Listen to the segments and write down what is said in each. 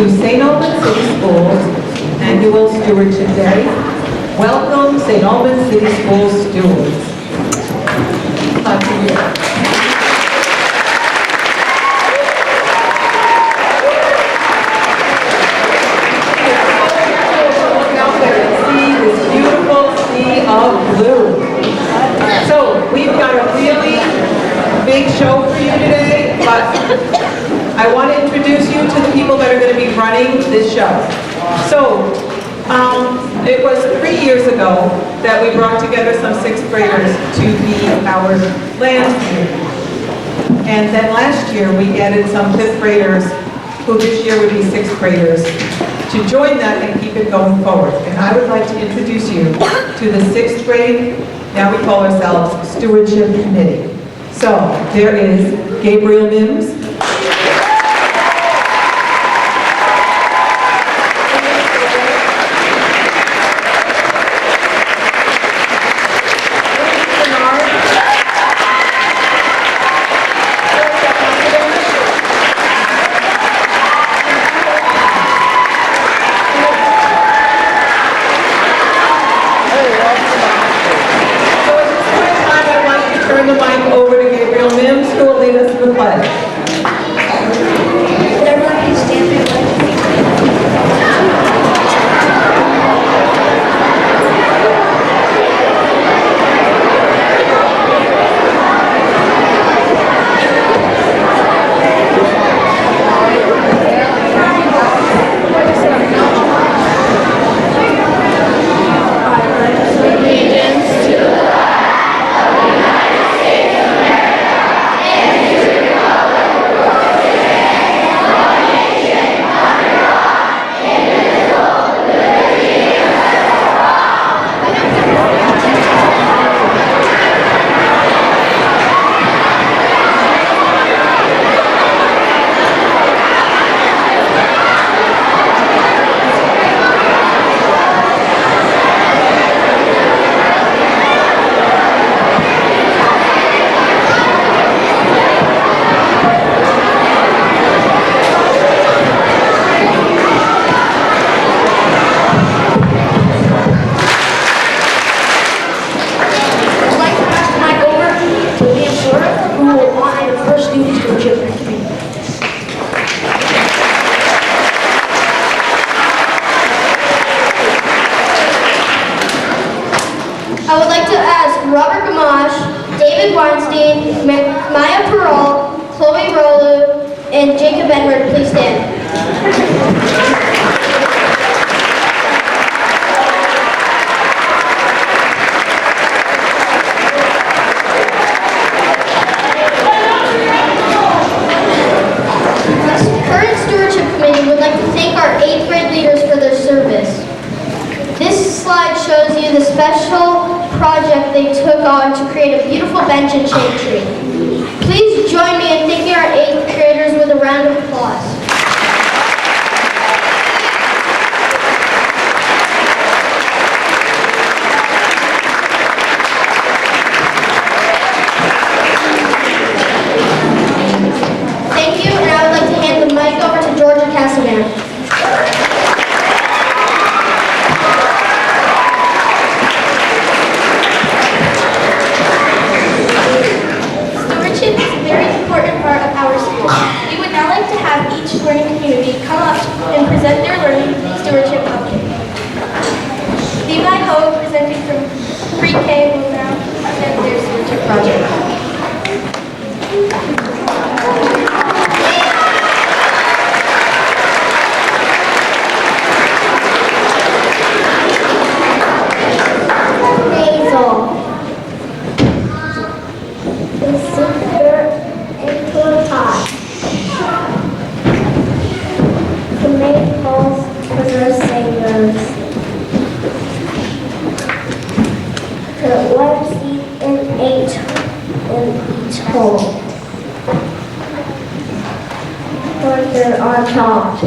to St. Albans City Schools Annual Stewardship Day. Welcome, St. Albans City Schools stewards. To you. So we've got a really big show for you today, but I want to introduce you to the people that are going to be running this show. So it was 3 years ago that we brought together some sixth graders to be our land community. And then last year we added some fifth graders who this year would be sixth graders to join that and keep it going forward. And I would like to introduce you to the sixth grade, now we call ourselves Stewardship Committee. So there is Gabriel Mims. Turn the mic over to Gabriel Mims, who will lead us in the pledge. Would everyone please stand for the pledge? I would like to ask Robert Gamache, David Weinstein, Maya Peral, Chloe Rolu, and Jacob Edward to please stand. The current Stewardship Committee would like to thank our 8th grade leaders for their service. This slide shows you the special project they took on to create a beautiful bench and shade tree. Please join me in thanking our 8th graders with a round of applause. Thank you, and I would like to hand the mic over to Georgia Casavan. Learning community come up and present their learning stewardship update. Levi Ho, presenting from pre-K, will now present their stewardship project. Put one seed in each hole. Water on top.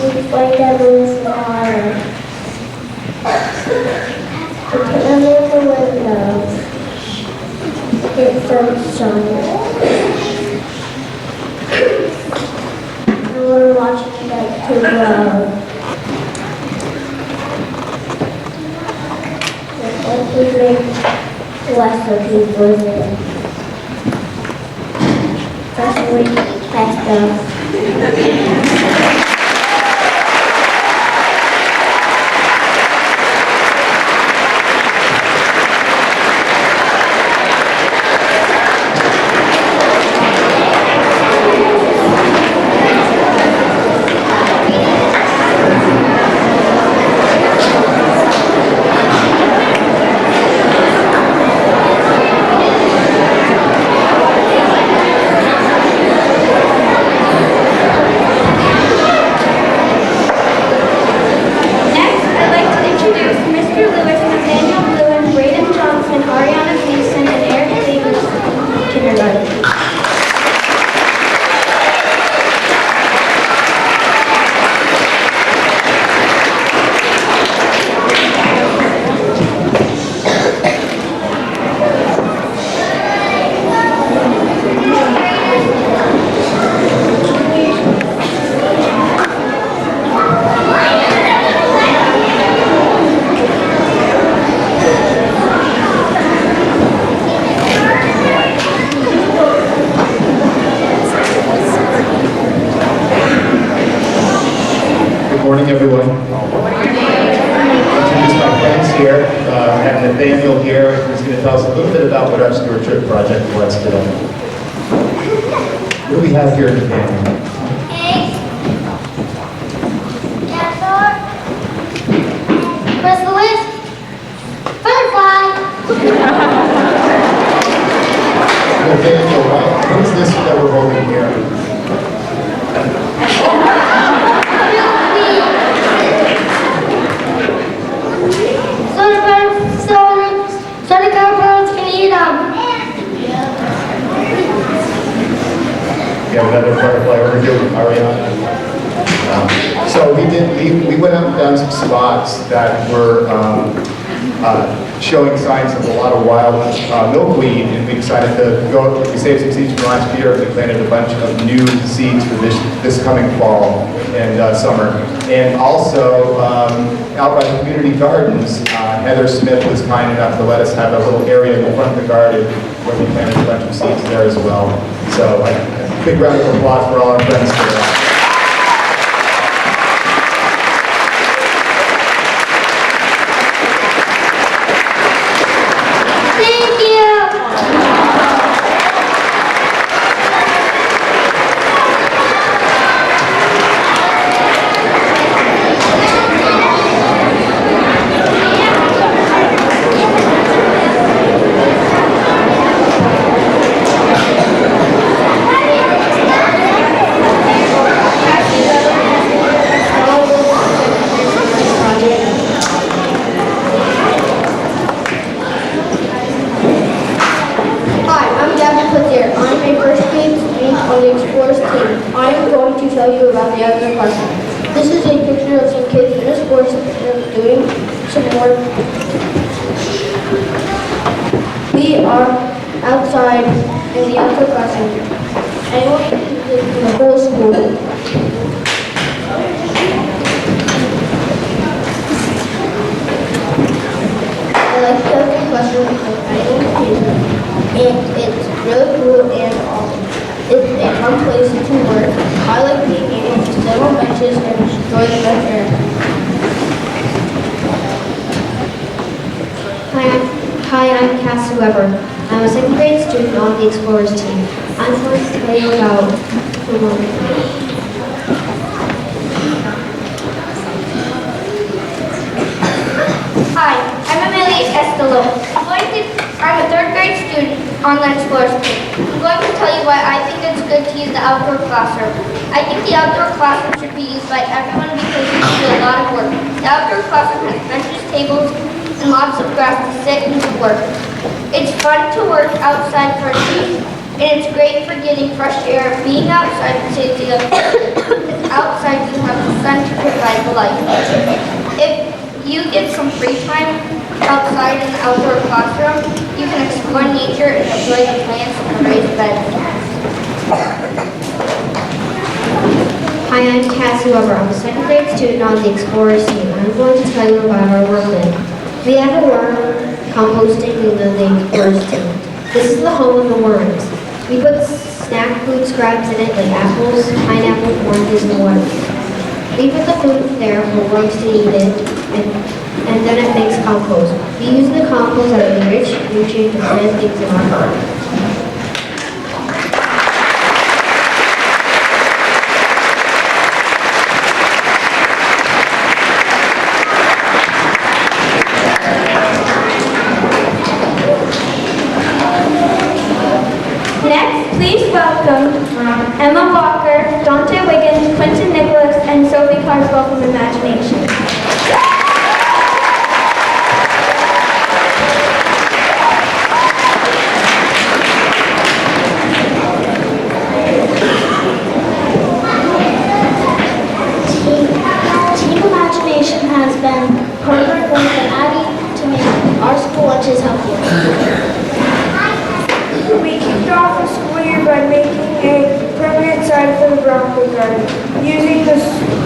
Inflate them with water. Put them in the windows. Get some sun. we're watching you guys to grow. Hopefully make less of people there. Especially pesto. Good morning, everyone. Introduce my friends here. I have Nathaniel here, who's going to tell us a little bit about what our stewardship project was today. What do we have here, Nathaniel? Eggs, dinosaur, chrysalis, butterfly. Nathaniel, what is this that we're holding here? Soda birds can eat them. We have another butterfly over here with Ariana. So we went up and down some spots that were showing signs of a lot of wild milkweed, and we decided to go. We saved some seeds from last year. We planted a bunch of new seeds for this coming fall and summer. And also out by the community gardens, Heather Smith was kind enough to let us have a little area in the front of the garden where we planted a bunch of seeds there as well. So a big round of applause for all our friends today. Thank you. I am going to tell you about the outdoor classroom. This is a picture of some kids in a sports center doing some work. We are outside in the outdoor classroom. Anyone can use it in the whole school. I like the outdoor classroom because anyone can use it. And it's really cool and awesome. It's a fun place to work. I like being able to sit on benches and enjoy the fresh air. Hi, I'm Cassie Weber. I'm a second grade student on the Explorers team. I'm going to tell you about Hi, I'm Amelia Estelo. I'm a third grade student on the Explorers team. I'm going to tell you why I think it's good to use the outdoor classroom. I think the outdoor classroom should be used by everyone because we do a lot of work. The outdoor classroom has benches, tables, and lots of grass to sit and to work. It's fun to work outside for a change, and it's great for getting fresh air. Being outside saves you outside you have the sun to provide the light. If you get some free time outside in the outdoor classroom, you can explore nature and enjoy the plants and the raised beds. Hi, Hi, I'm Cassie Weber. I'm a second grade student on the Explorers team, and I'm going to tell you about our work bin. We have a worm composting unit on the Explorers team. This is the home of the worms. We put snack food scraps in it like apples, pineapples, oranges, and watermelon. We put the food there for worms to eat it, and then it makes compost. We use the compost as a rich nutrient to plant things in our garden. Next, please welcome Emma Walker, Dante Wiggins, Quentin Nicholas, and Sophie Carswell from Imagination. Team Imagination has been partnered with Abby to make our school lunches healthier. We kicked off the school year by making a permanent sign for the broccoli garden. Using the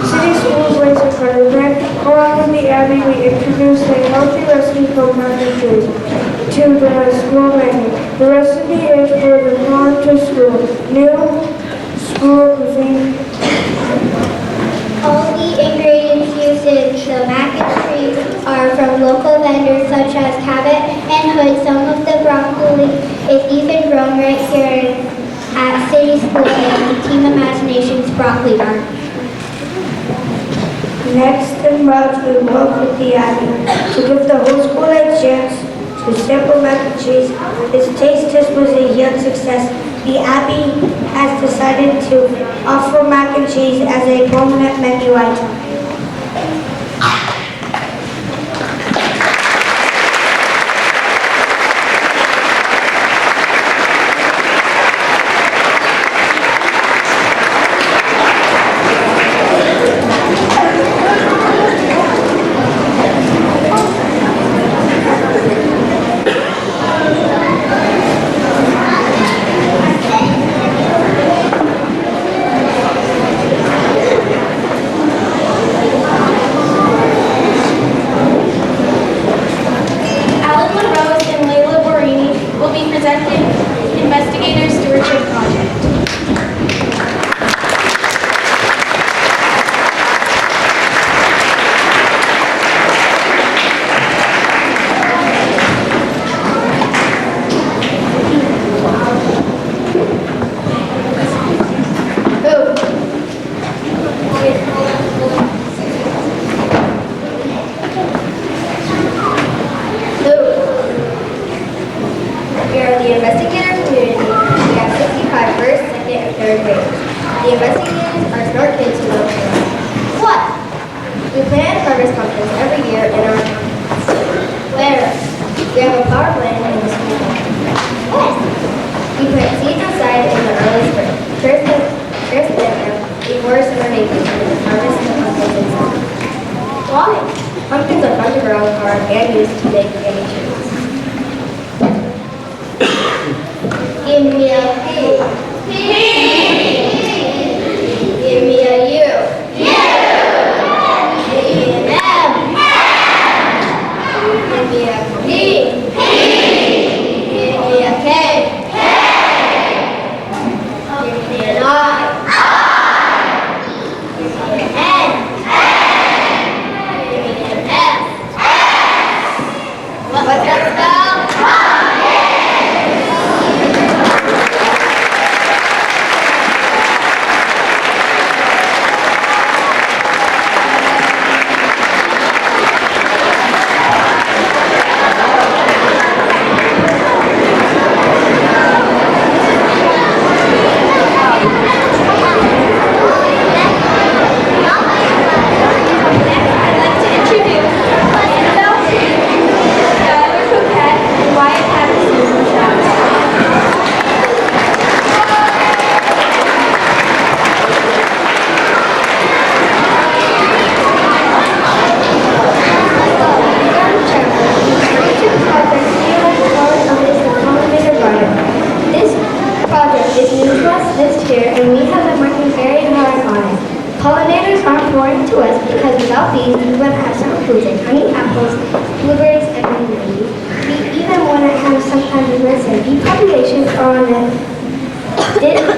city school's laser cutter then, along with the Abbey, we introduced a healthy recipe for mac and cheese to the school menu. The recipe is for the farm to school, new school cuisine. All the ingredients used in the mac and cheese are from local vendors such as Cabot and Hood. Some of the broccoli is even grown right here at City School in Team Imagination's broccoli garden. Next in March, we work with the Abbey to give the whole school a chance to sample mac and cheese. Its taste test was a huge success. The Abbey has decided to offer mac and cheese as a permanent menu item. Investigator Stewardship Project. We are the investigator community. We have 65 first, second, and third graders. The investigators are smart kids who love to learn. What? We plant harvest pumpkins every year in our campus. Where? We have a power plant in the school. When? We plant seeds outside in the early spring. First them before summer vacation and harvest the pumpkins inside. Why? Pumpkins are fun to grow, hard, and used to make candy trees. Give me a P. P. Give me a U. U. Give me an M. M. Give me a P. P. Give me a K. K. Give me an I. I. Give me an N. N. Give me an S. S. What's that spell? Pollinators are important to us because without bees, we wouldn't have summer foods like honey, apples, blueberries, and raspberries. We even wouldn't have some kinds of medicine. Bee populations are on a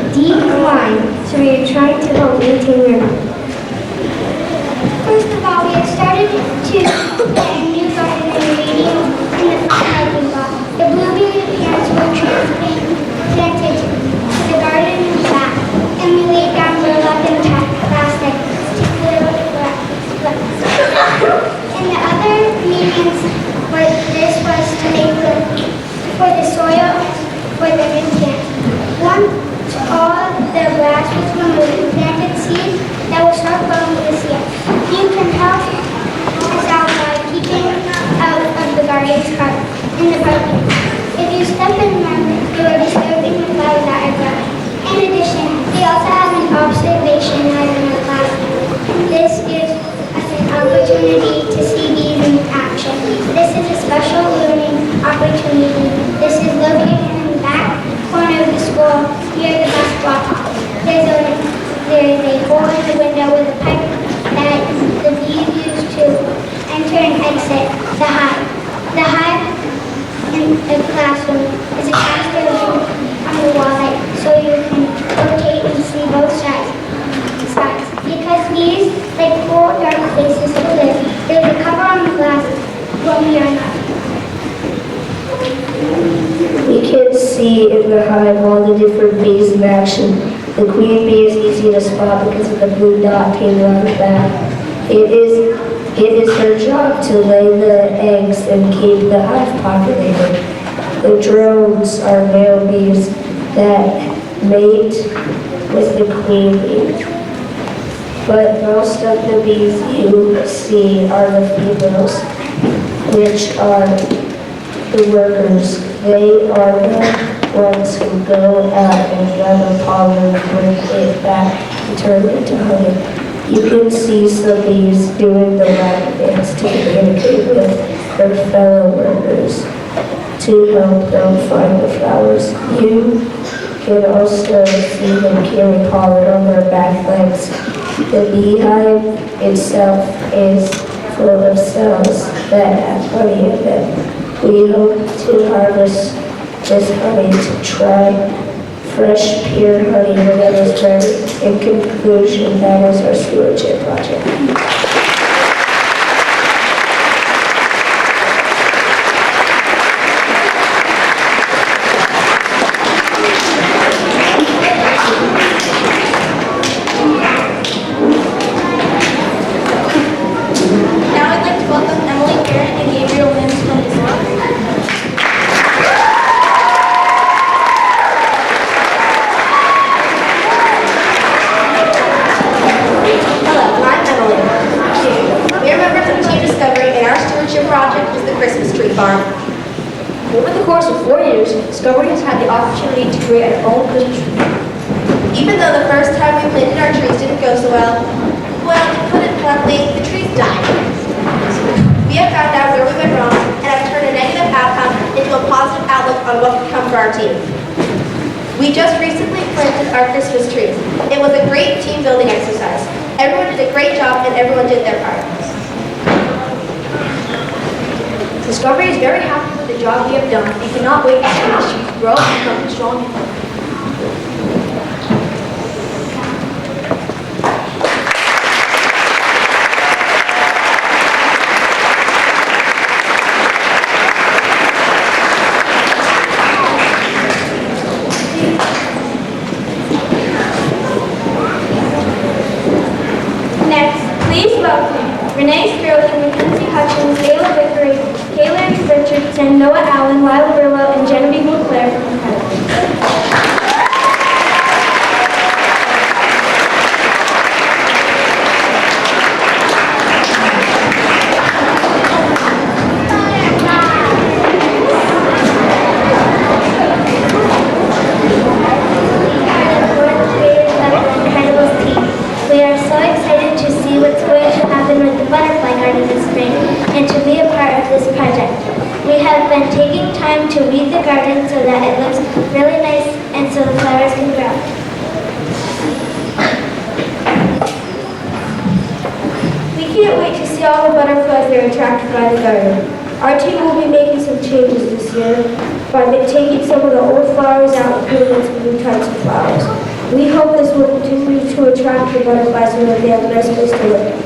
decline, so we are trying to help maintain their number. First of all, we have started to plant a new garden and radium in the parking lot. The blueberry plants were transplanted to the garden in the back, and we laid down burlap and plastic to clear the And the other mediums for this was to make for the soil for the new plant. Once all the grass was removed, we planted seeds that will start growing this year. You can help us out by keeping out of the garden's in the garden. If you step in them, you are disturbing the flowers that are growing. In addition, we also have an observation lab in our class. This gives us an opportunity to see bees in action. This is a special learning opportunity. This is located in the back corner of the school near the basketball court. There is a hole in the window with a pipe that the bees use to enter and exit the hive. The hive in a classroom is a caster on the wall so you can rotate and see both sides. Because bees like cool, dark places to live, there's a cover on the glass when we are not. We can see in the hive all the different bees in action. The queen bee is easy to spot because of the blue dot painted on the back. It is her job to lay the eggs and keep the hive populated. The drones are male bees that mate with the queen bee. But most of the bees you see are the females, which are the workers. They are the ones who go out and gather pollen, bring it back, and turn it into honey. You can see some bees doing the rabbit dance to communicate with their fellow workers to help them find the flowers. You can also see them carry pollen on their back legs. The beehive itself is full of cells that have honey in them. We hope to harvest this honey to try fresh, pure honey whenever it's ready. In conclusion, that is our stewardship project. Now I'd like to welcome Emily Garrett and Gabriel Mims from the Islam. Hello, I'm Emily. We are members of Team Discovery, and our stewardship project is the Christmas tree farm. Over the course of 4 years, Discovery has had the opportunity to create our own Christmas tree. Even though the first time we planted our trees didn't go so well, to put it bluntly, the trees died. We have found out where we went wrong and have turned a negative outcome into a positive outlook on what could come for our team. We just recently planted our Christmas trees. It was a great team building exercise. Everyone did a great job and everyone did their part. Discovery is very happy with the job we have done and cannot wait to see these trees grow and become strong and healthy. Next, please welcome Renee Sterling, Mackenzie Hutchins, Ayla Vickery, Kaylin Richardson, Noah Allen, Lila Burlow, and Genevieve LeClaire from the President. We are so excited to see what's going to happen with the butterfly garden this spring and to be a part of this project. We have been taking time to weed the gardens by the garden. Our team will be making some changes this year by taking some of the old flowers out and putting in some new types of flowers. We hope this will continue to attract the butterflies so that they have a nice place to live.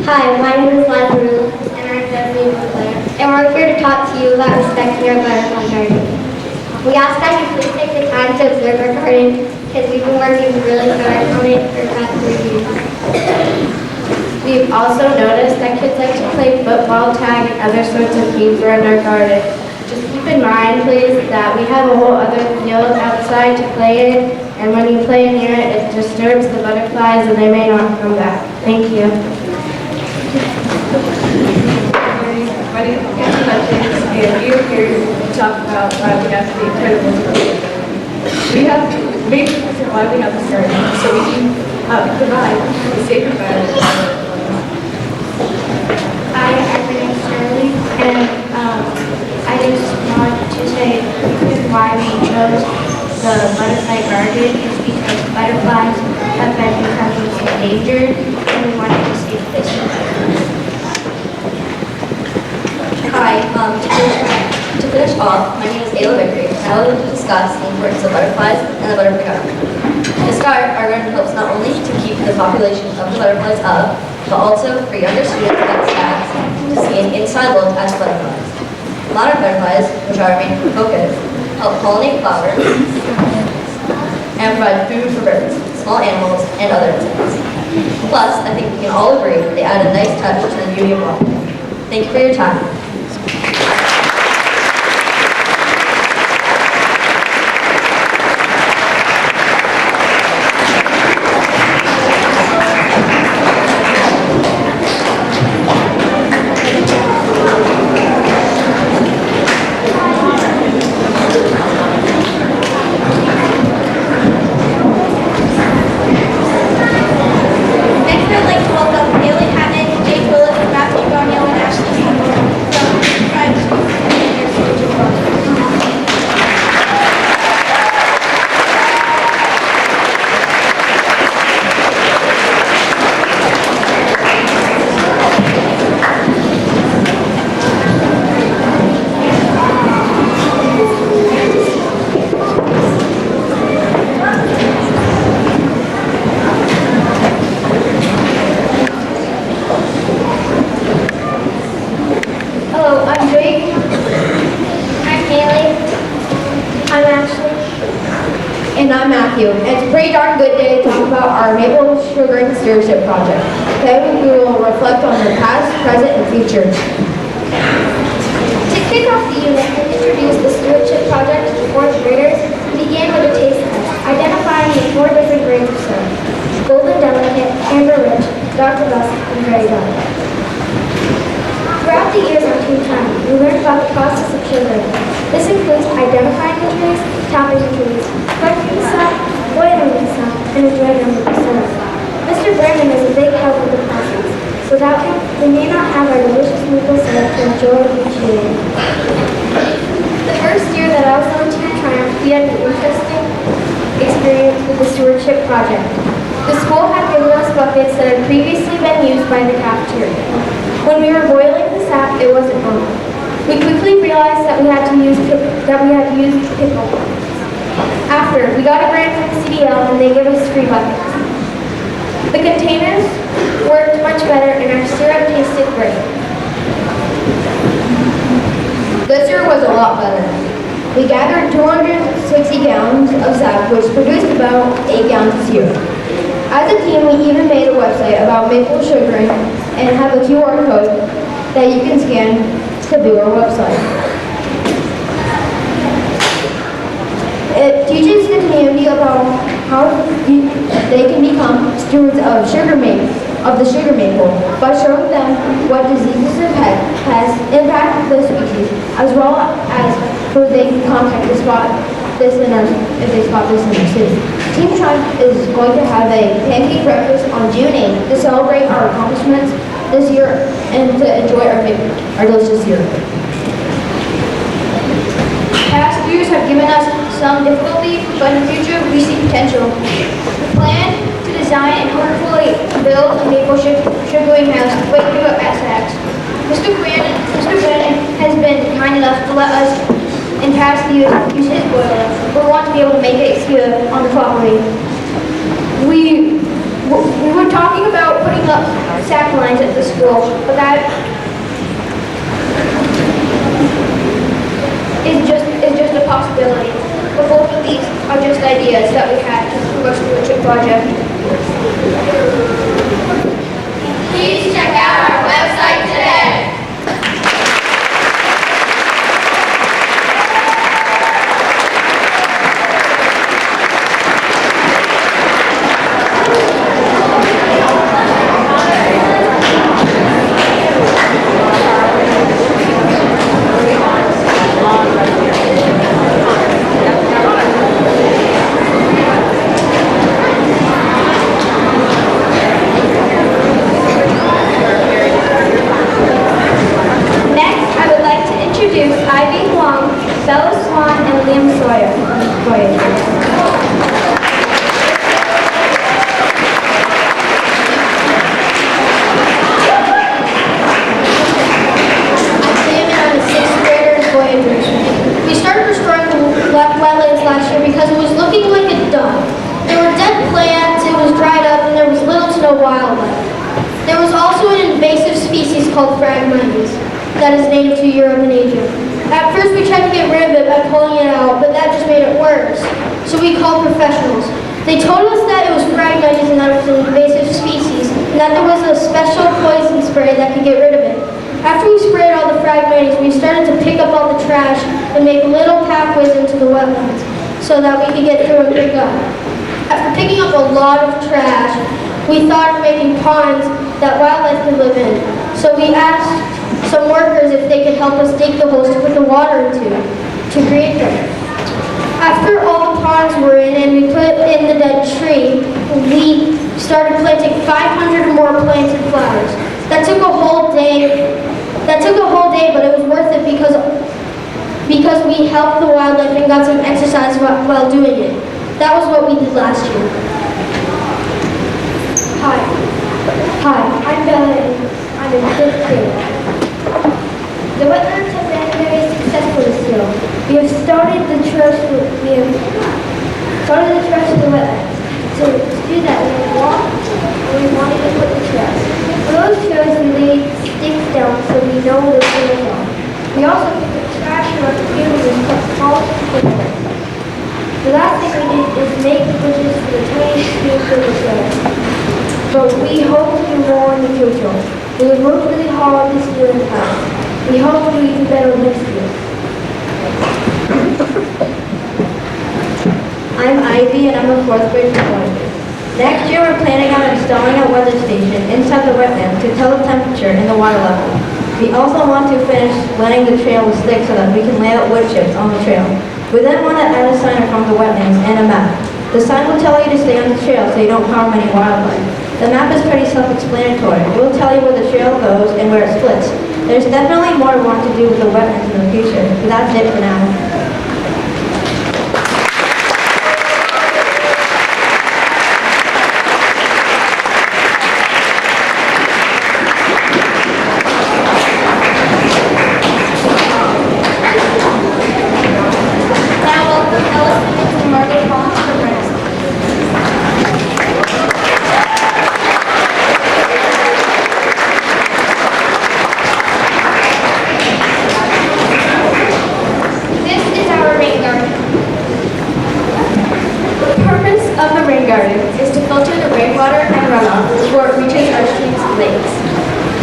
Hi, my name is Lazarus, and I'm Dudley Butler, and we're here to talk to you about respecting our butterfly garden. We ask that you please take the time to observe our garden, because we've been working really hard on it for about 3 years. We've also noticed that kids like to play football, tag, and other sorts of games around our garden. Just keep in mind, please, that we have a whole other field outside to play in, and when you play near it, it disturbs the butterflies and they may not come back. Thank you. My name is Nancy Hutchins, and we are here to talk about why we have the incredible program. We have the main reason why we have this garden, so we can provide a safe environment for our little ones. Hi, my name is Shirley, and I just want to say the reason why we chose the butterfly garden is because butterflies have been becoming endangered, and we wanted to save this environment. Hi, to finish off, my name is Ayla Vickery, and I would like to discuss the importance of butterflies and the butterfly garden. To start, our garden helps not only to keep the population of the butterflies up, but also for younger students at SACS to see an inside look at butterflies. Modern butterflies, which are our main focus, help pollinate flowers and provide food for birds, small animals, and other insects. Plus, I think we can all agree they add a nice touch to the beauty of life. Thank you for your time. Next, I'd like to welcome Haley Hatton, Jake Willis, Matthew Donnell, and Ashley Seymour from Tribe 2 and their stewardship project. Hello, I'm Jake. I'm Haley. I'm Ashley. And I'm Matthew. And it's a pretty darn good day to talk about our Maple Sugaring Stewardship Project. Today we will reflect on the past, present, and future. To kick off the unit and introduce the Stewardship Project to 4th graders, we began with a taste test, identifying the 4 different grades of syrup: Golden Delicate, Amber Rich, Dr. Best, and Very Dark. Throughout the years on Team Time, we learned about the process of sugaring. This includes identifying the trees, tapping the trees, collecting the sap, boiling the sap, and enjoying the syrup. Mr. Brandon is a big help with the process. Without him, we may not have our delicious maple syrup to enjoy each day. The first year that I was on Team Triumph, we had an interesting experience with the Stewardship Project. The school had given us buckets that had previously been used by the cafeteria. When we were boiling the sap, it wasn't on. We quickly realized that we had to use pickle. After, we got a grant from the CDL and they gave us free buckets. The containers worked much better and our syrup tasted great. This year was a lot better. We gathered 260 gallons of sap, which produced about 8 gallons of syrup. As a team, we even made a website about maple sugaring and have a QR code that you can scan to view our website. It teaches the community about how they can become stewards of the sugar maple by showing them what diseases it has impacted the species, as well as who they can contact to spot this if they spot this in their city. Team Triumph is going to have a pancake breakfast on June 8th to celebrate our accomplishments this year and to enjoy our delicious syrup. Past years have given us some difficulty, but in the future we see potential. We plan to design and hopefully build a maple sugaring house waiting up at SACS. Mr. Quinn has been kind enough to let us in past years use his boiler. We want to be able to make it here on the property. We were talking about putting up SAC lines at the school, but that is just a possibility. But both of these are just ideas that we had to improve our stewardship project. Please check out our website today. Because it was looking like a dump. There were dead plants, it was dried up, and there was little to no wildlife. There was also an invasive species called Phragmites that is native to Europe and Asia. At first we tried to get rid of it by pulling it out, but that just made it worse. So we called professionals. They told us that it was Phragmites and that it was an invasive species, and that there was a special poison spray that could get rid of it. After we sprayed all the Phragmites, we started to pick up all the trash and make little pathways into the wetlands, so that we could get through and pick up. After picking up a lot of trash, we thought of making ponds that wildlife could live in. So we asked some workers if they could help us dig the holes to put the water into, to create them. After all the ponds were in and we put in the dead tree, we started planting 500 or more plants and flowers. That took a whole day, but it was worth it because we helped the wildlife and got some exercise while doing it. That was what we did last year. Hi, I'm Bella and I'm in 5th grade. The wetlands have been very successful this year. We have started the trash to the wetlands. So to do that, we wanted to put the trash. For those trash, we laid sticks down so we know where they're from. We also put the trash in our community and put small footprints. The last thing we did is make bridges for the tiny streams of the trash. But we hope to do more in the future. We have worked really hard this year and past. We hope to do even better next year. I'm Ivy and I'm a 4th grade boy. Next year we're planning on installing a weather station inside the wetland to tell the temperature and the water level. We also want to finish letting the trail with sticks so that we can lay out wood chips on the trail. We then want to add a sign from the wetlands and a map. The sign will tell you to stay on the trail so you don't harm any wildlife. The map is pretty self-explanatory. It will tell you where the trail goes and where it splits. There's definitely more we want to do with the wetlands in the future, but that's it for now.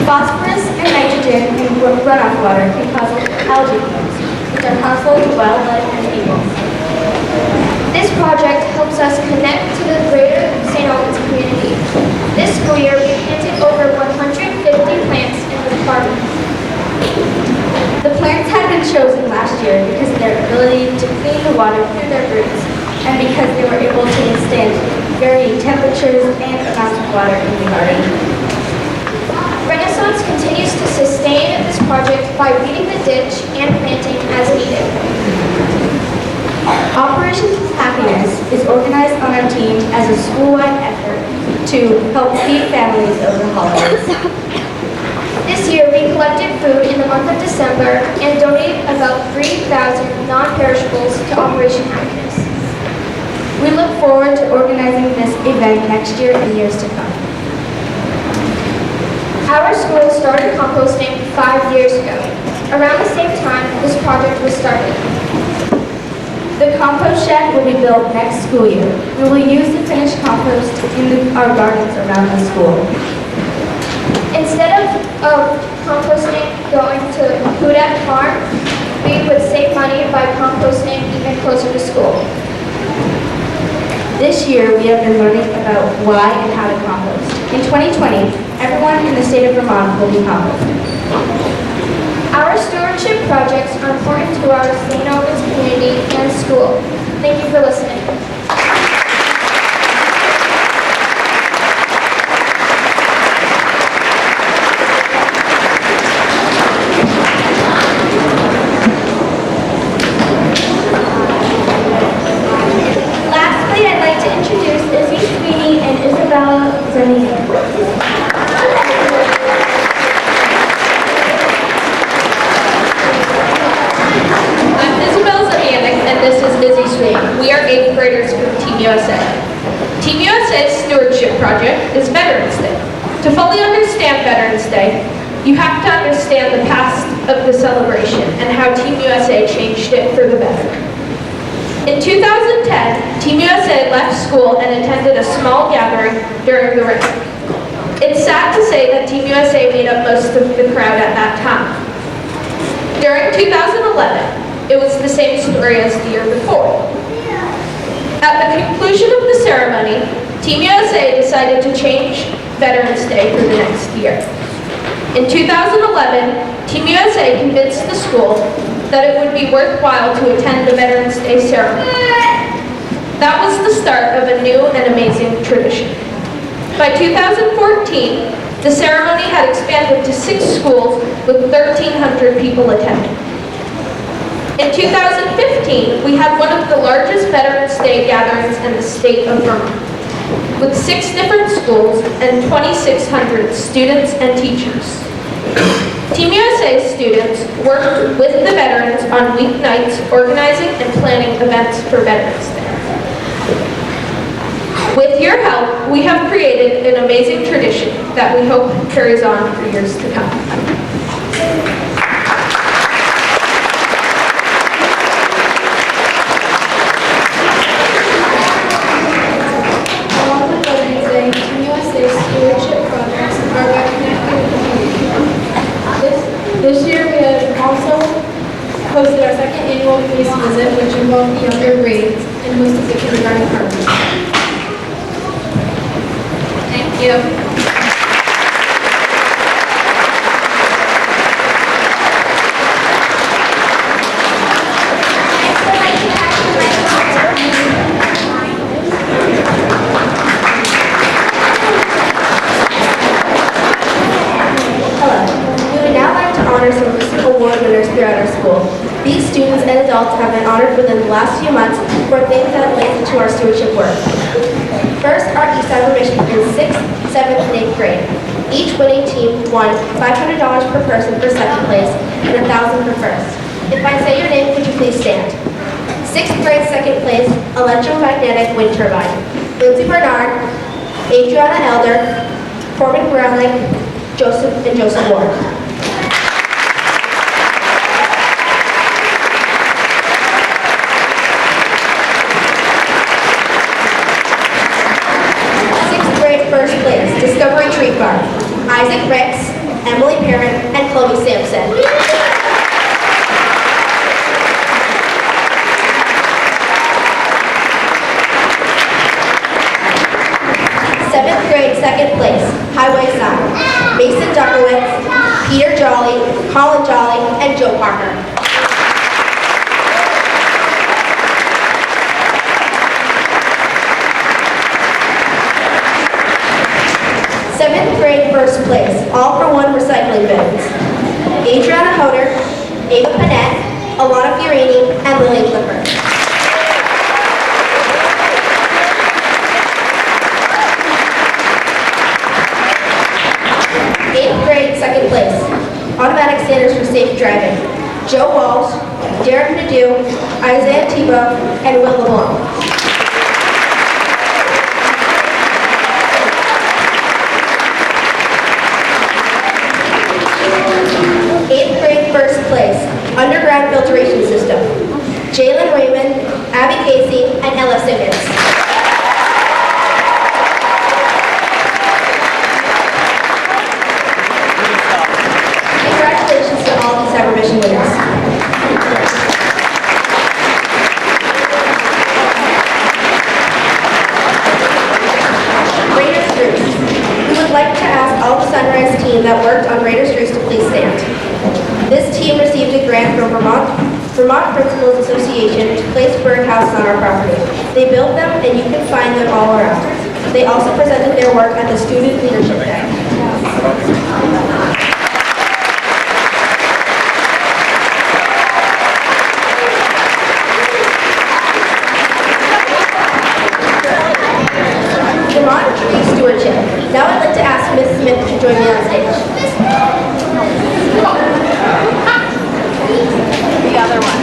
Phosphorus and nitrogen in runoff water can cause algae blooms, which are harmful to wildlife and people. This project helps us connect to the greater St. Albans community. This school year, we planted over 150 plants in the park. The plants had been chosen last year because of their ability to clean the water through their roots and because they were able to withstand varying temperatures and amounts of water in the garden. Renaissance continues to sustain this project by weeding the ditch and planting as needed. Operation Happiness is organized on our team as a school-wide effort to help feed families over the holidays. This year, we collected food in the month of December and donated about 3,000 non-perishables to Operation Happiness. We look forward to organizing this event next year and years to come. Our school started composting 5 years ago. Around the same time, this project was started. The compost shed will be built next school year. We will use the finished compost in our gardens around the school. Instead of composting going to Hudak Farm, we would save money by composting even closer to school. This year, we have been learning about why and how to compost. In 2020, everyone in the state of Vermont will be composting. Our stewardship projects are important to our St. Albans community and school. Thank you for listening. Lastly, I'd like to introduce Izzy Sweeney and Isabella Zaniga. I'm Isabel Zanianic, and this is Izzy Sweeney. We are 8th graders from Team USA. Team USA's stewardship project is Veterans Day. To fully understand Veterans Day, you have to understand the past of the celebration and how Team USA changed it for the better. In 2010, Team USA left school and attended a small gathering during the rain. It's sad to say that Team USA made up most of the crowd at that time. During 2011, it was the same story as the year before. At the conclusion of the ceremony, Team USA decided to change Veterans Day for the next year. In 2011, Team USA convinced the school that it would be worthwhile to attend the Veterans Day ceremony. That was the start of a new and amazing tradition. By 2014, the ceremony had expanded to 6 schools with 1,300 people attending. In 2015, we had one of the largest Veterans Day gatherings in the state of Vermont, with 6 different schools and 2,600 students and teachers. Team USA students worked with the veterans on weeknights, organizing and planning events for Veterans Day. With your help, we have created an amazing tradition that we hope carries on for years to come. Along with Veterans Day, Team USA's stewardship projects are about connecting with the community. This year, we have also hosted our 2nd annual police visit, which involved the younger grades and hosted the kindergarten partners. Thank you. Award winners throughout our school. These students and adults have been honored within the last few months for things that relate to our stewardship work. First, our East Side Mission in 6th, 7th, and 8th grade. Each winning team won $500 per person for 2nd place and $1,000 for 1st. If I say your name, could you please stand? 6th grade 2nd place, electromagnetic wind turbine. Lindsay Bernard, Adriana Elder, Corbin Gremlin, Joseph Ward. First place, Discovery Tree Farm. Isaac Ricks, Emily Parent, and Chloe Sampson. 7th grade, 2nd place, Highway Sign. Mason Duckowitz, Peter Jolly, Colin Jolly, and Joe Parker. 7th grade, 1st place, all for one recycling bins. Adriana Hoder, Ava Panette, Alana Fiorini, and Lily Clifford. automatic standards for safe driving. Joe Walsh, Derek Nadeau, Isaiah Tebow, and Will LeBlanc. Eighth grade first place, underground filtration system. Jalen Raymond, Abby Casey, and Ella Simmons. Congratulations to all these Cyber Mission winners. Raiders Roost. We would like to ask all the Sunrise team that worked on Raiders Roost to please stand. This team received a grant from Vermont Principals Association to place birdhouses on our property. They built them and you can find them all around. They also presented their work at the Student Leadership Day. Vermont Tree Stewardship. Now I'd like to ask Ms. Smith to join me on stage. The other one.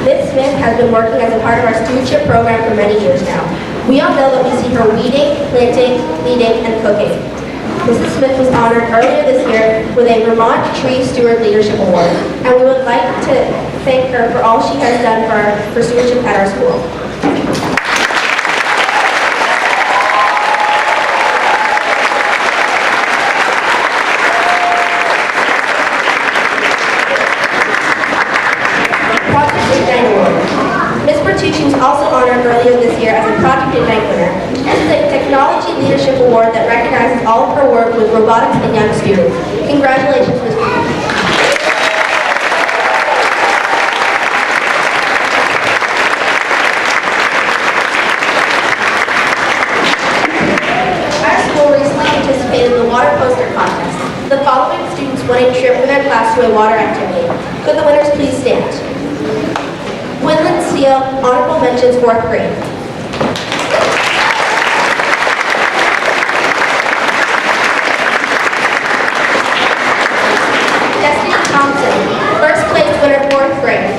Ms. Smith has been working as a part of our stewardship program for many years now. We all know that we see her weeding, planting, leading, and cooking. Mrs. Smith was honored earlier this year with a Vermont Tree Steward Leadership Award, and we would like to thank her for all she has done for stewardship at our school. Project Ignite Award. Ms. Bertucci was also honored earlier this year as a Project Ignite winner. This is a technology leadership award that recognizes all of her work with robotics and young students. Congratulations, Ms. Bertucci. Our school recently participated in the water poster contest. The following students won a trip with their class to a water activity. Could the winners please stand? Woodland Steele, honorable mentions, 4th grade. Destiny Thompson, first place winner, 4th grade.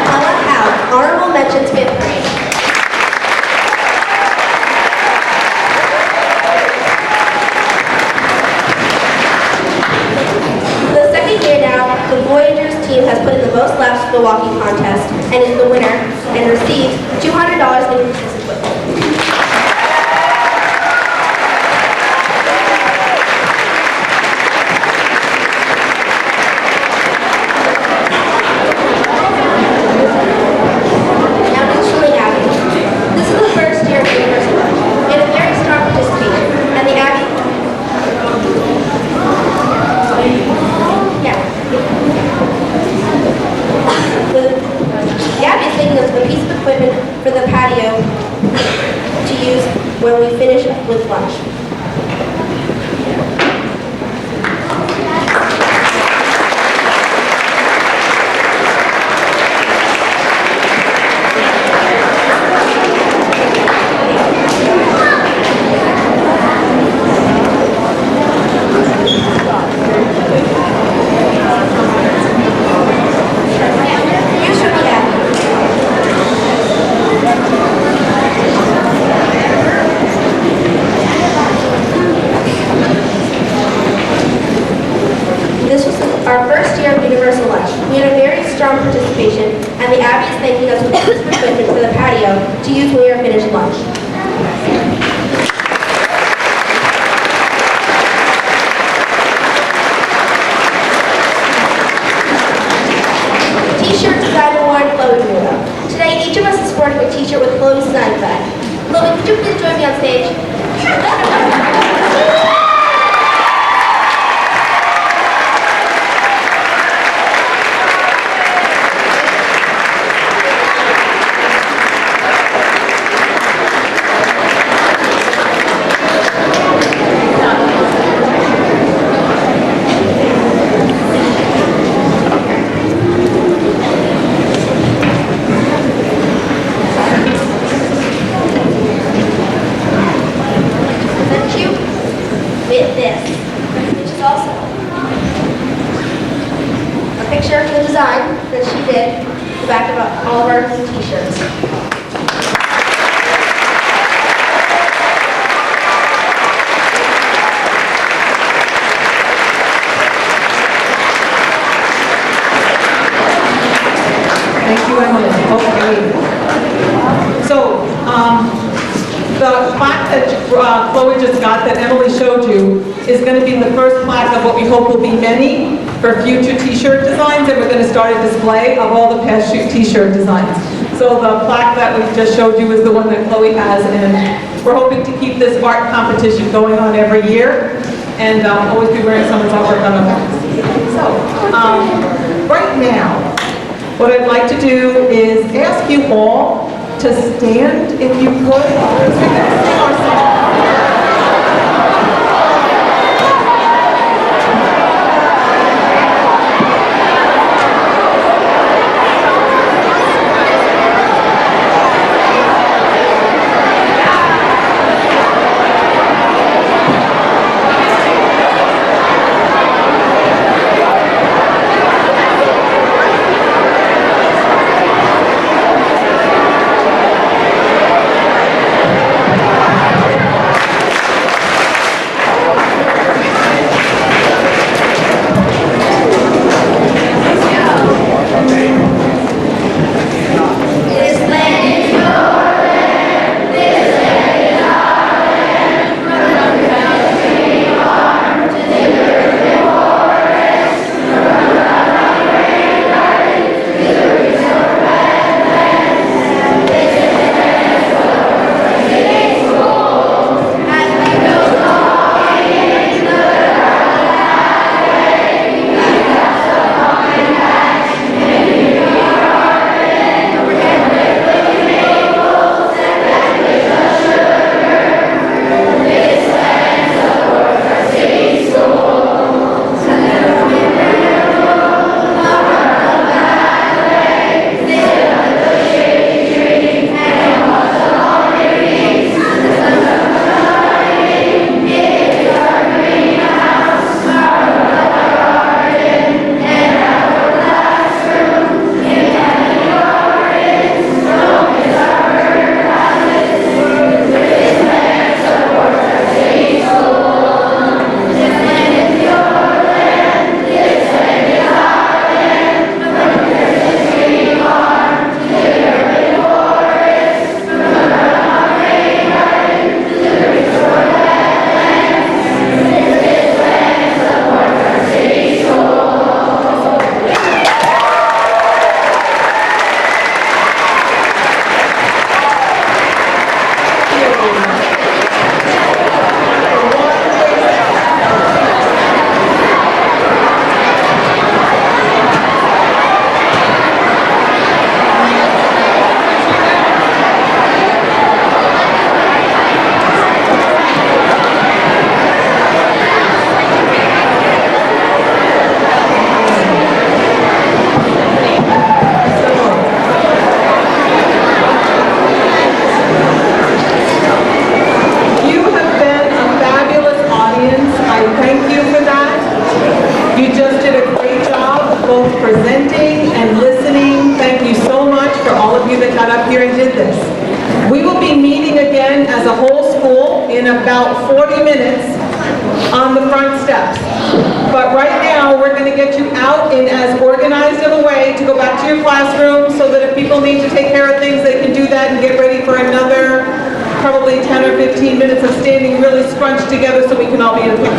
Ella Howe, honorable mentions, 5th grade. The second year now, the Voyagers team has put in the most laps for the walking contest and is the winner and receives $200 in fitness equipment. Now to Shirley Abbey. This is the first year of Universal Lunch. We had a very strong participation, and the Abbey Gabby is making us a piece of equipment for the patio to use when we finish with lunch. You should be happy. This was our first year of Universal Lunch. We had a very strong participation, and the Abbey is thanking us with a piece of equipment for the patio to use when we are finished lunch. T-shirt design award, Chloe Mulo. Today, each of us is sporting a t-shirt with Chloe's design flag. Chloe, could you please join me on stage? with this, which is also a picture of the design that she did, the back of all of our t-shirts. Thank you, Emily. Okay. So, the plaque that Chloe just got that Emily showed you is going to be the first plaque of what we hope will be many for future t-shirt designs, and we're going to start a display of all the past t-shirt designs. So the plaque that we just showed you is the one that Chloe has, and we're hoping to keep this art competition going on every year, and always be wearing someone's artwork on the back. So, right now, what I'd like to do is ask you all to stand, if you could, because we're going to sing our song. in about 40 minutes on the front steps. But right now, we're going to get you out in as organized of a way to go back to your classroom so that if people need to take care of things, they can do that and get ready for another probably 10 or 15 minutes of standing really scrunched together so we can all be in a picture.